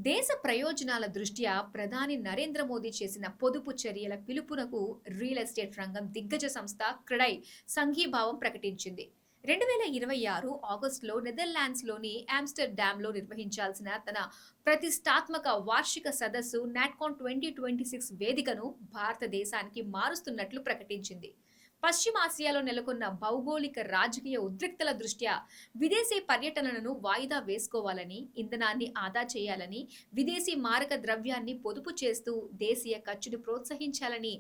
దేశ ప్రయోజనాల దృష్ట్యా ప్రధాని నరేంద్ర మోదీ చేసిన పొదుపు చర్యల పిలుపునకు రియల్ ఎస్టేట్ రంగం దిగ్గజ సంస్థ క్రెడై సంఘీభావం ప్రకటించింది. 2026 ఆగస్టులో నెదర్లాండ్స్లోని ఆమ్స్టర్డామ్లో నిర్వహించాల్సిన తన ప్రతిష్టాత్మక వార్షిక సదస్సు నాట్కాన్ 2026 వేదికను భారతదేశానికి మారుస్తున్నట్లు ప్రకటించింది. పశ్చిమాసియాలో నెలకొన్న భౌగోళిక రాజకీయ ఉద్రిక్తల దృష్ట్యా విదేశీ పర్యటనలను వాయిదా వేసుకోవాలని, ఇంధనాన్ని ఆదా చేయాలని, విదేశీ మారక ద్రవ్యాన్ని పొదుపు చేస్తూ దేశీయ ఖర్చును ప్రోత్సహించాలని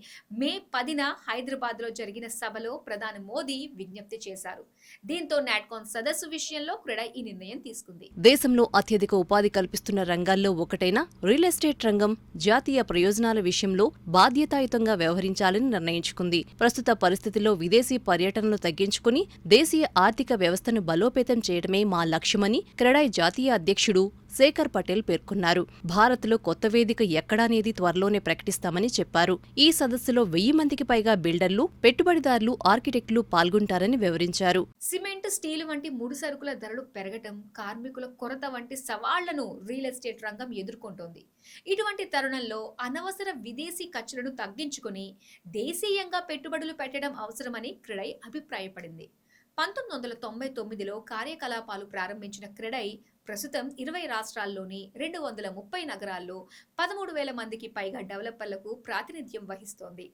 మే 10న హైదరాబాద్లో జరిగిన సభలో ప్రధాని మోదీ విజ్ఞప్తి చేశారు. దీంతో నాట్కాన్ సదస్సు విషయంలో క్రెడై ఈ నిర్ణయం తీసుకుంది. దేశంలో అత్యధిక ఉపాధి కల్పిస్తున్న రంగాల్లో ఒకటైన రియల్ ఎస్టేట్ రంగం జాతీయ ప్రయోజనాల విషయంలో బాధ్యతాయుతంగా వ్యవహరించాలని నిర్ణయించుకుంది. ప్రస్తుత పరిస్థితుల్లో విదేశీ పర్యటనలు తగ్గించుకుని దేశీయ ఆర్థిక వ్యవస్థను బలోపేతం చేయడమే మా లక్ష్యమని క్రెడై జాతీయ అధ్యక్షుడు శేఖర్ పటేల్ పేర్కొన్నారు. భారత్లో కొత్త వేదిక ఎక్కడనేది త్వరలోనే ప్రకటిస్తామని చెప్పారు. ఈ సదస్సులో 1000 మందికి పైగా బిల్డర్లు, పెట్టుబడిదారులు, ఆర్కిటెక్టులు పాల్గొంటారని వివరించారు. సిమెంట్, స్టీలు వంటి ముడి సరుకుల ధరలు పెరగటం, కార్మికుల కొరత వంటి సవాళ్లను రియల్ ఎస్టేట్ రంగం ఎదుర్కొంటోంది. ఇటువంటి తరుణంలో అనవసర విదేశీ ఖర్చులను తగ్గించుకుని దేశీయంగా పెట్టుబడులు పెట్టడం అవసరమని క్రెడై అభిప్రాయపడింది. 1999లో కార్యకలాపాలు ప్రారంభించిన క్రెడై ప్రస్తుతం 20 రాష్ట్రాల్లోని 230 నగరాల్లో 13,000 మందికి పైగా డెవలపర్లకు ప్రాతినిధ్యం వహిస్తోంది.